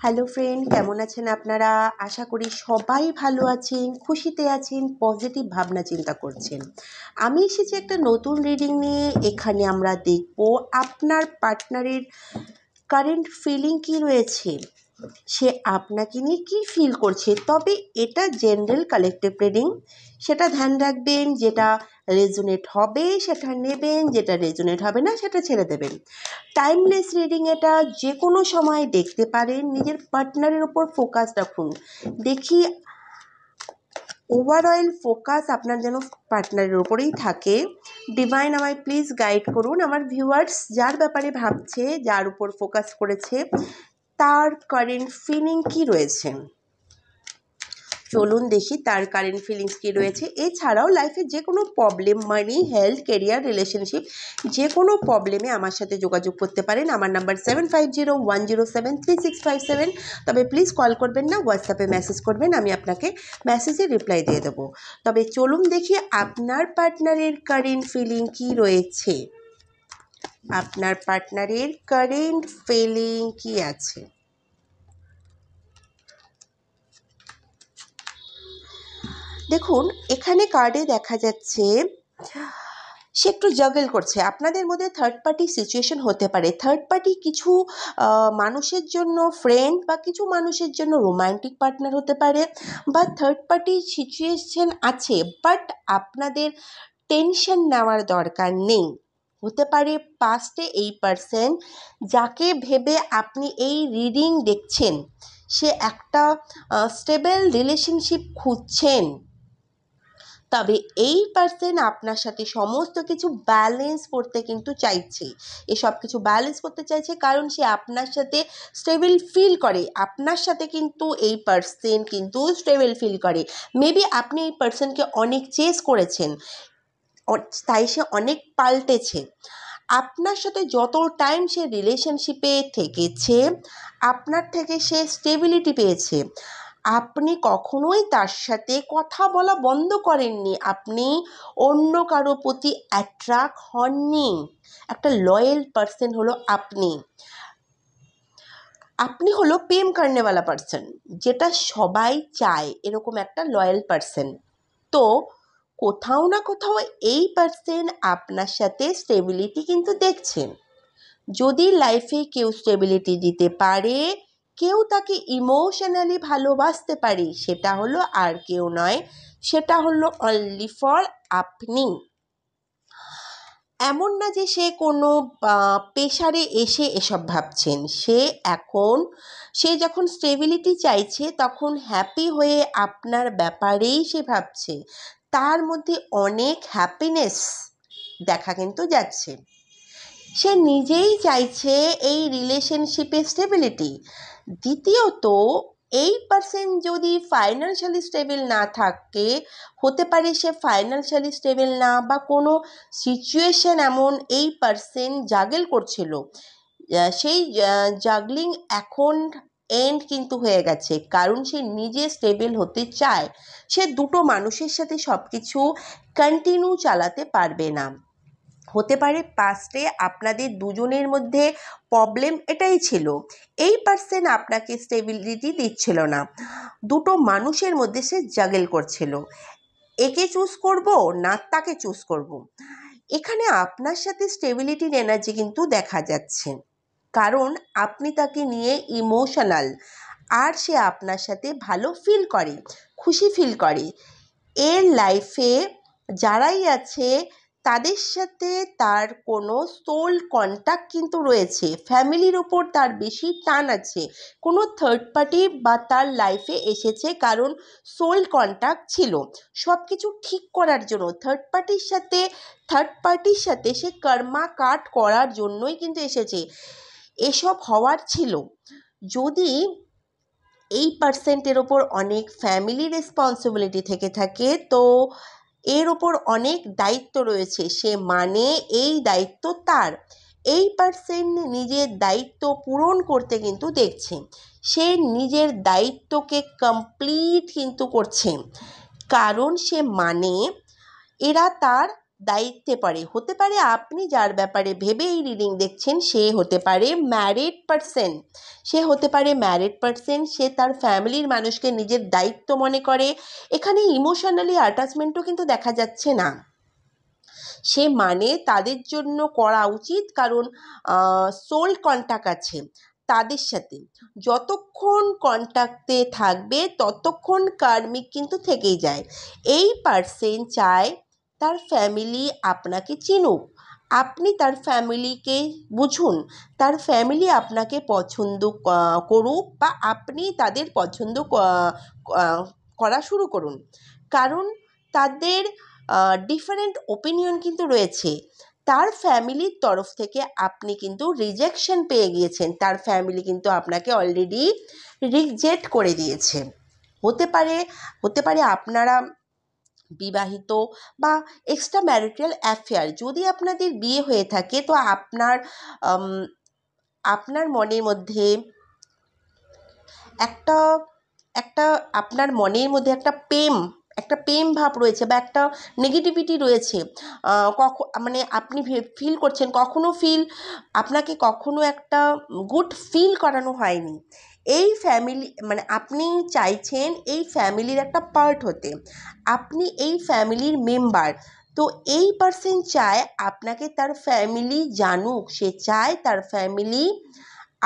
Hello friend, কেমন আছেন আপনারা? আশা করি সবাই ভালো আছেন, খুশিতে আছেন, পজিটিভ ভাবনা চিন্তা করছেন। আমি এসেছি একটা নতুন রিডিং নিয়ে। এখানে আমরা দেখব আপনার পার্টনারের কারেন্ট ফিলিং কি রয়েছে, সে আপনাকে নিয়ে কী ফিল করছে। তবে এটা জেনারেল কালেকটিভ রিডিং, সেটা ধ্যান রাখবেন। যেটা রেজোনেট হবে সেটা নেবেন, যেটা রেজোনেট হবে না সেটা ছেড়ে দেবেন। টাইমলেস রিডিং, এটা যে কোনো সময় দেখতে পারেন। নিজের পার্টনারের ওপর ফোকাস রাখুন। দেখি ওভারঅল ফোকাস আপনার যেন পার্টনারের ওপরেই থাকে। ডিভাইন আমায় প্লিজ গাইড করুন। আমার ভিউয়ার্স যার ব্যাপারে ভাবছে, যার উপর ফোকাস করেছে, তার কারেন্ট ফিলিং কি রয়েছে। চলুন দেখি তার কারেন্ট ফিলিংস কী রয়েছে। এছাড়াও লাইফে যে কোনো প্রবলেম, মানি, হেলথ, কেরিয়ার, রিলেশনশিপ, যে কোনো প্রবলেমে আমার সাথে যোগাযোগ করতে পারেন। আমার নাম্বার 7501073657। তবে প্লিজ কল করবেন না, হোয়াটসঅ্যাপে মেসেজ করবেন, আমি আপনাকে মেসেজে রিপ্লাই দিয়ে দেবো। তবে চলুন দেখি আপনার পার্টনারের কারেন্ট ফিলিং কী রয়েছে। আপনার পার্টনারের কারেন্ট ফিলিং কী আছে। দেখুন, এখানে কার্ডে দেখা যাচ্ছে সে একটু জাগল করছে। আপনাদের মধ্যে থার্ড পার্টি সিচুয়েশন হতে পারে। থার্ড পার্টি কিছু মানুষের জন্য ফ্রেন্ড, বা কিছু মানুষের জন্য রোমান্টিক পার্টনার হতে পারে, বা থার্ড পার্টি সিচুয়েশন আছে, বাট আপনাদের টেনশন নেওয়ার দরকার নেই। হতে পারে পাস্টে এই পার্সন যাকে ভেবে আপনি এই রিডিং দেখছেন, সে একটা স্টেবল রিলেশনশিপ খুঁজছেন। তবে এই পার্সন আপনার সাথে সমস্ত কিছু ব্যালেন্স করতে কিন্তু চাইছে। এসব কিছু ব্যালেন্স করতে চাইছে কারণ সে আপনার সাথে স্টেবল ফিল করে। আপনার সাথে কিন্তু এই পার্সন কিন্তু স্টেবল ফিল করে। মেবি আপনি এই পার্সনকে অনেক চেস করেছেন, তাই সে অনেক পাল্টেছে। আপনার সাথে যত টাইম সে রিলেশনশিপে থেকেছে, আপনার থেকে সে স্টেবিলিটি পেয়েছে। আপনি কখনোই তার সাথে কথা বলা বন্ধ করেননি। আপনি অন্য কারো প্রতি অ্যাট্রাক্ট হননি। একটা লয়াল পার্সন হলো আপনি। আপনি হলো প্রেম করনেওয়ালা পার্সন, যেটা সবাই চায়, এরকম একটা লয়াল পার্সন। তো কোথাও না কোথাও এই পার্সন আপনার সাথে স্টেবিলিটি কিন্তু দেখছেন। যদি লাইফে কেউ স্টেবিলিটি দিতে পারে, কেউ তাকে ইমোশনালি ভালোবাসতে পারে, সেটা হলো আর কেউ নয়, সেটা হলো অনলি ফর আপনি। এমন না যে সে কোনো প্রেশারে এসে এসব ভাবছেন। সে যখন স্টেবিলিটি চাইছে, তখন হ্যাপি হয়ে আপনার ব্যাপারেই সে ভাবছে। তার মধ্যে অনেক হ্যাপিনেস দেখা কিন্তু যাচ্ছে। সে নিজেই চাইছে এই রিলেশনশিপে স্টেবিলিটি। দ্বিতীয়ত, এই পার্সন যদি ফাইন্যান্সিয়ালি স্টেবল না থাকে, হতে পারে সে ফাইন্যান্সিয়ালি স্টেবল না, বা কোনো সিচুয়েশন এমন এই পার্সন জাগল করছিল, সেই জাগলিং এখন এন্ড কিন্তু হয়ে গেছে, কারণ সে নিজে স্টেবল হতে চায়। সে দুটো মানুষের সাথে সব কিছু কন্টিনিউ চালাতে পারবে না। হতে পারে পাস্টে আপনাদের দুজনের মধ্যে প্রবলেম এটাই ছিল, এই পার্সন আপনাকে স্টেবিলিটি দিচ্ছিল না। দুটো মানুষের মধ্যে সে জাগল করছিল, একে চুজ করব না তাকে চুজ করব। এখানে আপনার সাথে স্টেবিলিটির এনার্জি কিন্তু দেখা যাচ্ছে, কারণ আপনি তাকে নিয়ে ইমোশনাল, আর সে আপনার সাথে ভালো ফিল করে, খুশি ফিল করে। এর লাইফে যারাই আছে তাদের সাথে তার কোনো সোল কন্ট্যাক্ট কিন্তু রয়েছে। ফ্যামিলির ওপর তার বেশি টান আছে। কোনো থার্ড পার্টি বা তার লাইফে এসেছে কারণ সোল কন্ট্যাক্ট ছিল সব কিছু ঠিক করার জন্য। থার্ড পার্টির সাথে সে কর্মা কাট করার জন্যই কিন্তু এসেছে। এসব হওয়ার ছিল যদি এই পার্সেন্টের ওপর অনেক ফ্যামিলি রেসপন্সিবিলিটি থেকে থাকে, তো এর ওপর অনেক দায়িত্ব রয়েছে। সে মানে এই দায়িত্ব তার। এই পার্সন নিজের দায়িত্ব পূরণ করতে কিন্তু দেখছে। সে নিজের দায়িত্বকে কমপ্লিট কিন্তু করছে, কারণ সে মানে এরা তার দায়িত্বে পড়ে। হতে পারে আপনি যার ব্যাপারে ভেবে এই রিডিং দেখছেন সে হতে পারে ম্যারিড পারসন, সে তার ফ্যামিলির মানুষকে নিজের দায়িত্ব মনে করে। এখানে ইমোশনালি অ্যাটাচমেন্টও কিন্তু দেখা যাচ্ছে না, সে মানে তাদের জন্য করা উচিত, কারণ সোল কন্ট্যাক্ট আছে তাদের সাথে। যতক্ষণ কন্ট্যাক্টে থাকবে ততক্ষণ কার্মিক কিন্তু থেকেই যায়। এই পার্সন চায় তার ফ্যামিলি আপনাকে চিনুক, আপনি তার ফ্যামিলিকে বুঝুন, তার ফ্যামিলি আপনাকে পছন্দ করুক বা আপনি তাদের পছন্দ করা শুরু করুন। কারণ তাদের ডিফারেন্ট ওপিনিয়ন কিন্তু রয়েছে। তার ফ্যামিলির তরফ থেকে আপনি কিন্তু রিজেকশন পেয়ে গিয়েছেন, তার ফ্যামিলি কিন্তু আপনাকে অলরেডি রিজেক্ট করে দিয়েছে। হতে পারে আপনারা বিবাহিত বা এক্সট্রা ম্যারিটাল অ্যাফেয়ার, যদি আপনাদের বিয়ে হয়ে থাকে তো আপনার মনের মধ্যে একটা একটা আপনার মনের মধ্যে একটা প্রেম ভাব রয়েছে বা একটা নেগেটিভিটি রয়েছে। মানে আপনি ফিল করছেন, আপনাকে কখনো একটা গুড ফিল করানো হয়নি। এই ফ্যামিলি মানে আপনি চাইছেন এই ফ্যামিলির একটা পার্ট হতে, আপনি এই ফ্যামিলির মেম্বার। তো এই পার্সন চায় আপনাকে তার ফ্যামিলি জানুক, সে চায় তার ফ্যামিলি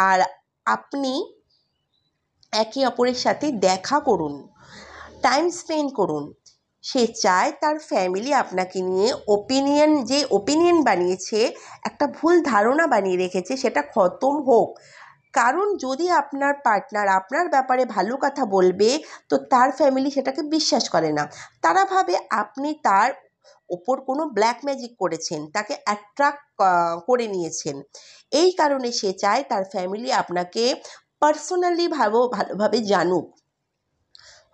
আর আপনি একে অপরের সাথে দেখা করুন, টাইম স্পেন্ড করুন। সে চায় তার ফ্যামিলি আপনাকে নিয়ে ওপিনিয়ন বানিয়েছে, একটা ভুল ধারণা বানিয়ে রেখেছে, সেটা খতম হোক। কারণ যদি আপনার পার্টনার আপনার ব্যাপারে ভালো কথা বলবে তো তার ফ্যামিলি সেটাকে বিশ্বাস করে না। তারা ভাবে আপনি তার ওপর কোনো ব্ল্যাক ম্যাজিক করেছেন, তাকে অ্যাট্রাক্ট করে নিয়েছেন। এই কারণে সে চায় তার ফ্যামিলি আপনাকে পার্সোনালি ভালোভাবে জানুক।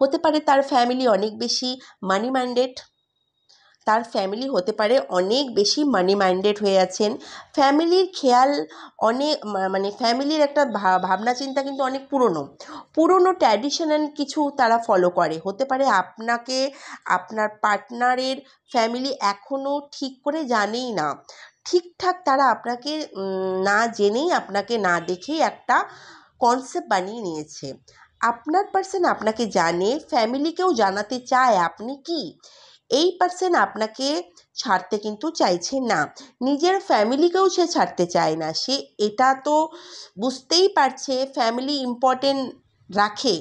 হতে পারে তার ফ্যামিলি অনেক বেশি মানি মাইন্ডেড, হয়ে আছেন। ফ্যামিলির খেয়াল অনেক মানে ফ্যামিলির একটা ভাবনা চিন্তা কিন্তু অনেক পুরনো ট্র্যাডিশনাল কিছু তারা ফলো করে। হতে পারে আপনার পার্টনারের ফ্যামিলি এখনও ঠিক করে জানেই না, ঠিকঠাক তারা আপনাকে না জেনেই, আপনাকে না দেখেই একটা কনসেপ্ট বানিয়ে নিয়েছে। আপনার পার্সন আপনাকে জানে, ফ্যামিলিকেও জানাতে চায় আপনি কি। এই পার্সন আপনাকে ছাড়তে কিন্তু চাইছে না, নিজের ফ্যামিলিকেও সে ছাড়তে চায় না। সে এটা তো বুঝতেই পারছে ফ্যামিলি ইম্পর্টেন্ট রাখে,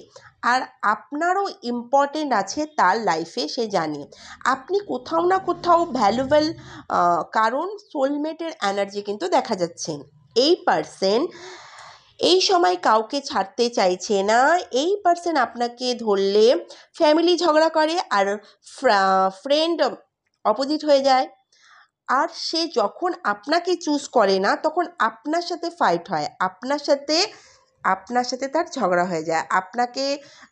আর আপনারও ইম্পর্টেন্ট আছে তার লাইফে, সে জানে আপনি কোথাও না কোথাও ভ্যালুয়েবল। কারণ সোলমেটের এনার্জি কিন্তু দেখা যাচ্ছে। এই পার্সন এই সময় কাউকে ছাড়তে চাইছে না। এই পার্সন আপনাকে ধরলে ফ্যামিলি ঝগড়া করে আর ফ্রেন্ড অপোজিট হয়ে যায়। আর সে যখন আপনাকে চুজ করে না তখন আপনার সাথে ফাইট হয়, আপনার সাথে তার ঝগড়া হয়ে যায়,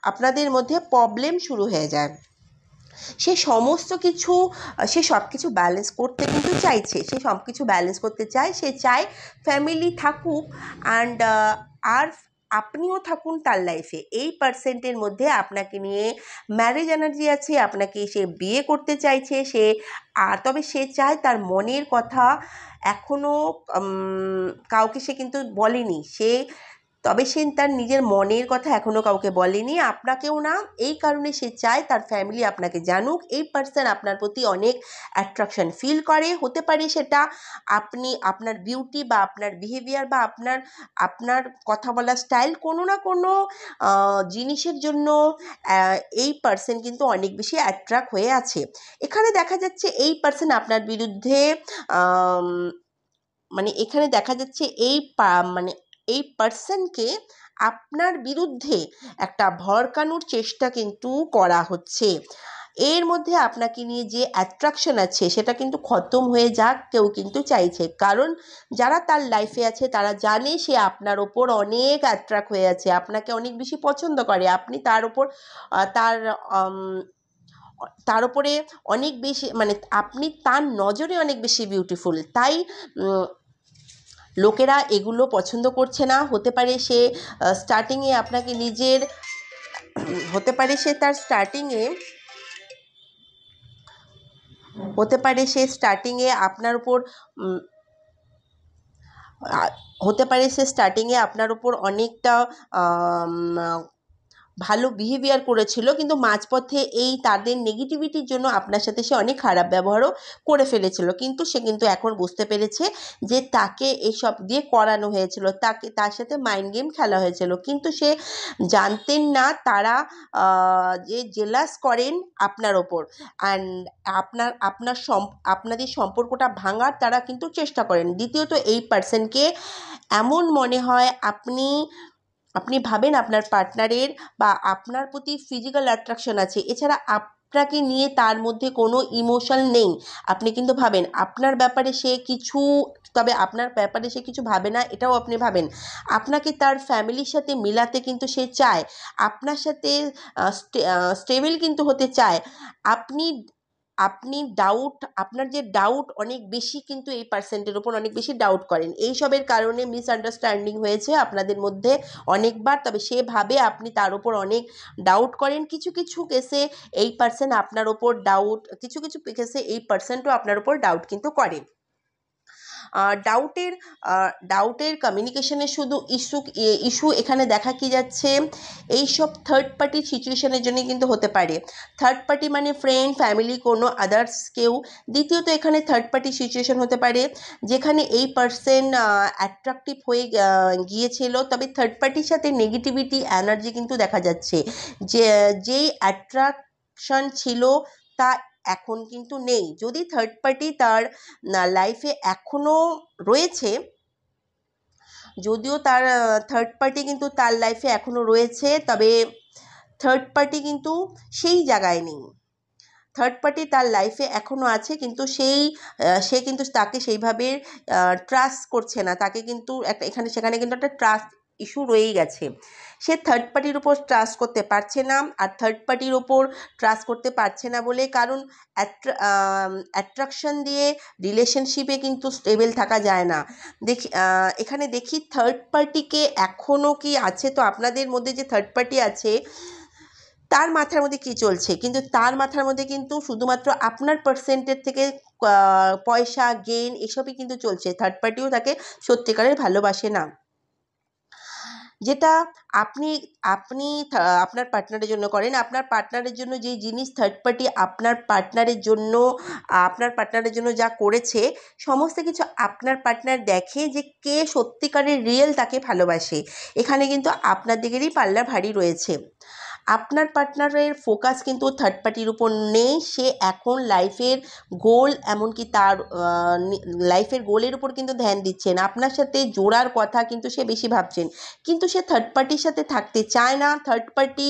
আপনাদের মধ্যে প্রবলেম শুরু হয়ে যায়। সে সব কিছু ব্যালেন্স করতে কিন্তু চাইছে, সে চায় ফ্যামিলি থাকুক আর আপনিও থাকুন তার লাইফে। এই পার্সেন্টের মধ্যে আপনাকে নিয়ে ম্যারেজ এনার্জি আছে, আপনাকে সে বিয়ে করতে চাইছে, তবে সে চায় তার মনের কথা এখনও কাউকে সে কিন্তু বলেনি, তবে সে তার নিজের মনের কথা এখনও কাউকে বলেনি, আপনাকেও না। এই কারণে সে চায় তার ফ্যামিলি আপনাকে জানুক। এই পার্সন আপনার প্রতি অনেক অ্যাট্রাকশন ফিল করে। হতে পারে সেটা আপনার বিউটি বা আপনার বিহেভিয়ার বা আপনার কথা বলার স্টাইল, কোনো না কোনো জিনিসের জন্য এই পার্সন কিন্তু অনেক বেশি অ্যাট্রাক্ট হয়ে আছে। এখানে দেখা যাচ্ছে এই পার্সন আপনার বিরুদ্ধে এখানে দেখা যাচ্ছে এই পার্সনকে আপনার বিরুদ্ধে একটা ভড়কানোর চেষ্টা কিন্তু করা হচ্ছে। এর মধ্যে আপনাকে নিয়ে যে অ্যাট্রাকশন আছে সেটা কিন্তু খতম হয়ে যাক কেউ কিন্তু চাইছে, কারণ যারা তার লাইফে আছে তারা জানে সে আপনার ওপর অনেক অ্যাট্রাক্ট হয়ে আছে, আপনাকে অনেক বেশি পছন্দ করে, আপনি তার উপরে অনেক বেশি আপনি তার নজরে অনেক বেশি বিউটিফুল। তাই লোকেরা এগুলো পছন্দ করছে না। হতে পারে সে স্টার্টিংয়ে আপনাকে তার স্টার্টিংয়ে হতে পারে সে স্টার্টিংয়ে আপনার উপর হতে পারে সে স্টার্টিংয়ে আপনার উপর অনেকটা ভালো বিহেভিয়ার করেছিল, কিন্তু মাঝপথে এই তাদের নেগেটিভিটির জন্য আপনার সাথে সে অনেক খারাপ ব্যবহারও করে ফেলেছিল, কিন্তু সে কিন্তু এখন বুঝতে পেরেছে যে তাকে এসব দিয়ে করানো হয়েছিল, তার সাথে মাইন্ড গেম খেলা হয়েছিল, কিন্তু সে জানতেন না তারা যে জেলাস করেন আপনার ওপর, অ্যান্ড আপনাদের সম্পর্কটা ভাঙার তারা কিন্তু চেষ্টা করেন। দ্বিতীয়ত, এই পার্সনকে এমন মনে হয় আপনি ভাবেন আপনার পার্টনারের বা আপনার প্রতি ফিজিক্যাল অ্যাট্রাকশন আছে, এছাড়া আপনাকে নিয়ে তার মধ্যে কোনো ইমোশন নেই। আপনি কিন্তু ভাবেন আপনার ব্যাপারে সে কিছু, তবে আপনার ব্যাপারে সে কিছু ভাবে না এটাও আপনি ভাবেন। আপনাকে তার ফ্যামিলির সাথে মিলাতে কিন্তু সে চায়, আপনার সাথে স্টেবল কিন্তু হতে চায়। আপনি আপনি আপনার যে ডাউট অনেক বেশি, কিন্তু এই পার্সেন্টের ওপর অনেক বেশি ডাউট করেন, এইসবের কারণে মিসআন্ডারস্ট্যান্ডিং হয়েছে আপনাদের মধ্যে অনেকবার। তবে সে ভাবে আপনি তার ওপর অনেক ডাউট করেন। কিছু কিছু কেসে এই পার্সন আপনার ওপর কিছু কিছু কেসে এই পার্সনটাও আপনার ওপর ডাউট কিন্তু করে। ডাউটের ডাউটের কমিউনিকেশনের শুধু ইস্যু এখানে দেখা কি যাচ্ছে, এইসব থার্ড পার্টি সিচুয়েশনের জন্য কিন্তু হতে পারে। থার্ড পার্টি মানে ফ্রেন্ড, ফ্যামিলি, কোনো আদার্স কেউ। দ্বিতীয়ত, এখানে থার্ড পার্টি সিচুয়েশন হতে পারে যেখানে এই পার্সন অ্যাট্রাকটিভ হয়ে গিয়েছিল, তবে থার্ড পার্টির সাথে নেগেটিভিটি এনার্জি কিন্তু দেখা যাচ্ছে, যেই অ্যাট্রাকশন ছিল তা এখন কিন্তু নেই। যদি থার্ড পার্টি তার লাইফে এখনও রয়েছে, যদিও তার থার্ড পার্টি কিন্তু তার লাইফে এখনও রয়েছে, তবে থার্ড পার্টি কিন্তু সেই জায়গায় নেই। থার্ড পার্টি তার লাইফে এখনও আছে, কিন্তু সে কিন্তু তাকে সেইভাবে ট্রাস্ট করছে না, তাকে কিন্তু সেখানে কিন্তু একটা ট্রাস্ট ইস্যু রয়েই গেছে। সে থার্ড পার্টির উপর ট্রাস্ট করতে পারছে না, আর থার্ড পার্টির ওপর ট্রাস্ট করতে পারছে না বলে, কারণ অ্যাট্রাকশন দিয়ে রিলেশনশিপে কিন্তু স্টেবল থাকা যায় না। এখানে দেখি থার্ড পার্টিকে এখনও কি আছে, তো আপনাদের মধ্যে যে থার্ড পার্টি আছে তার মাথার মধ্যে কী চলছে, কিন্তু তার মাথার মধ্যে কিন্তু শুধুমাত্র আপনার পার্সেন্টের থেকে পয়সা গেইন এসবই কিন্তু চলছে। থার্ড পার্টিও তাকে সত্যিকারের ভালোবাসে না। যেটা আপনি আপনি আপনার পার্টনারের জন্য করেন, আপনার পার্টনারের জন্য যেই জিনিস থার্ড পার্টি আপনার পার্টনারের জন্য যা করেছে, সমস্ত কিছু আপনার পার্টনার দেখে যে কে সত্যিকারের রিয়েল তাকে ভালোবাসে। এখানে কিন্তু আপনার দিকেরই পাল্লা ভারী রয়েছে। আপনার পার্টনারের ফোকাস কিন্তু থার্ড পার্টির উপর নেই। সে এখন লাইফের গোল, এমনকি তার লাইফের গোলের উপর কিন্তু ধ্যান দিচ্ছেন। আপনার সাথে জোড়ার কথা কিন্তু সে বেশি ভাবছেন, কিন্তু সে থার্ড পার্টির সাথে থাকতে চায় না। থার্ড পার্টি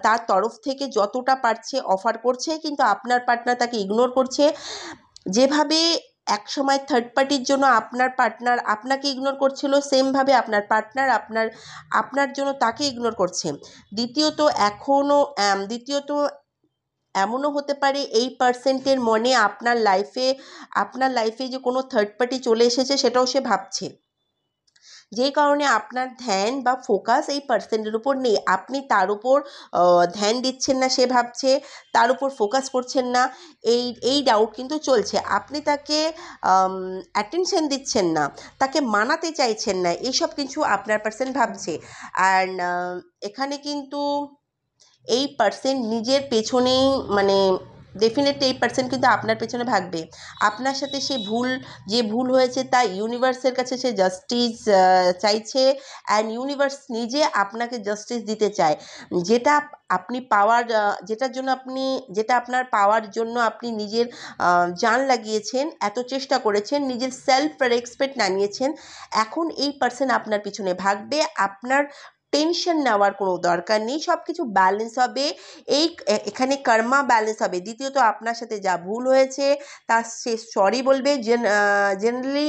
তার তরফ থেকে যতটা পারছে অফার করছে, কিন্তু আপনার পার্টনার তাকে ইগনোর করছে। যেভাবে একসময় থার্ড পার্টির জন্য আপনার পার্টনার আপনাকে ইগনোর করছিল, সেমভাবে আপনার পার্টনার আপনার জন্য তাকে ইগনোর করছে। দ্বিতীয়ত এমনও হতে পারে এই পার্সেন্টের মনে আপনার লাইফে যে কোনো থার্ড পার্টি চলে এসেছে সেটাও সে ভাবছে, যেই কারণে আপনার ধ্যান বা ফোকাস এই পার্সেন্টের উপর নেই। আপনি তার উপর ধ্যান দিচ্ছেন না, সে ভাবছে, তার উপর ফোকাস করছেন না, এই ডাউট কিন্তু চলছে। আপনি তাকে অ্যাটেনশন দিচ্ছেন না, তাকে মানাতে চাইছেন না, এইসব কিছু আপনার পার্সেন্ট ভাবছে। অ্যান্ড এখানে কিন্তু এই পার্সেন্ট নিজের পেছনেই, মানে ডেফিনেটলি এই পার্সেন্ট কিন্তু আপনার পেছনে ভাগবে। আপনার সাথে যে ভুল হয়েছে তা ইউনিভার্সের কাছে সে জাস্টিস চাইছে, অ্যান্ড ইউনিভার্স নিজে আপনাকে জাস্টিস দিতে চায়। যেটা আপনি পাওয়ার যেটা আপনার পাওয়ার জন্য আপনি নিজের জান লাগিয়েছেন, এত চেষ্টা করেছেন, নিজের সেলফ রেসপেক্ট নামিয়েছেন, এখন এই পার্সন আপনার পিছনে ভাগবে। আপনার টেনশন নেওয়ার কোনো দরকার নেই, সব কিছু ব্যালেন্স হবে। এখানে কর্মা ব্যালেন্স হবে। দ্বিতীয়ত, আপনার সাথে যা ভুল হয়েছে তা সে সরি বলবে। জেনারেলি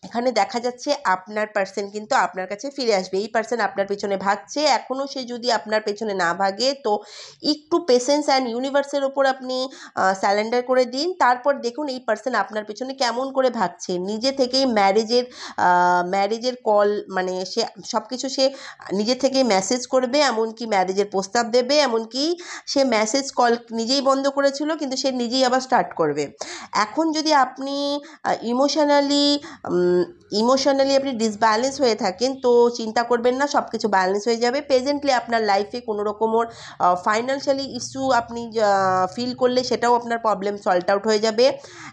এখানে দেখা যাচ্ছে আপনার পার্সন কিন্তু আপনার কাছে ফিরে আসবে। এই পার্সন আপনার পেছনে ভাগছে, এখনও সে যদি আপনার পেছনে না ভাগে তো একটু পেশেন্স অ্যান্ড ইউনিভার্সের ওপর আপনি স্যালেন্ডার করে দিন। তারপর দেখুন এই পার্সন আপনার পেছনে কেমন করে ভাগছে। নিজে থেকেই ম্যারেজের কল, মানে সে সব কিছু সে নিজে থেকেই মেসেজ করবে, এমনকি ম্যারেজের প্রস্তাব দেবে, এমনকি সে মেসেজ কল নিজেই বন্ধ করেছিল কিন্তু সে নিজেই আবার স্টার্ট করবে। এখন যদি আপনি ইমোশনালি আপনি ডিসব্যালেন্স হয়ে থাকেন তো চিন্তা করবেন না, সব কিছু ব্যালেন্স হয়ে যাবে। প্রেজেন্টলি আপনার লাইফে কোনো রকমের ফাইন্যান্সিয়ালি ইস্যু আপনি ফিল করলে সেটাও আপনার প্রবলেম সলভ আউট হয়ে যাবে।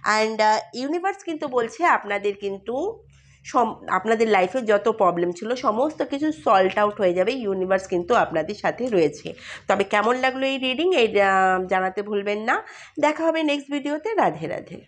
অ্যান্ড ইউনিভার্স কিন্তু বলছে আপনাদের কিন্তু আপনাদের লাইফে যত প্রবলেম ছিল সমস্ত কিছু সলভ আউট হয়ে যাবে। ইউনিভার্স কিন্তু আপনাদের সাথে রয়েছে। তবে কেমন লাগলো এই রিডিং, এই জানাতে ভুলবেন না। দেখা হবে নেক্সট ভিডিওতে। রাধে রাধে।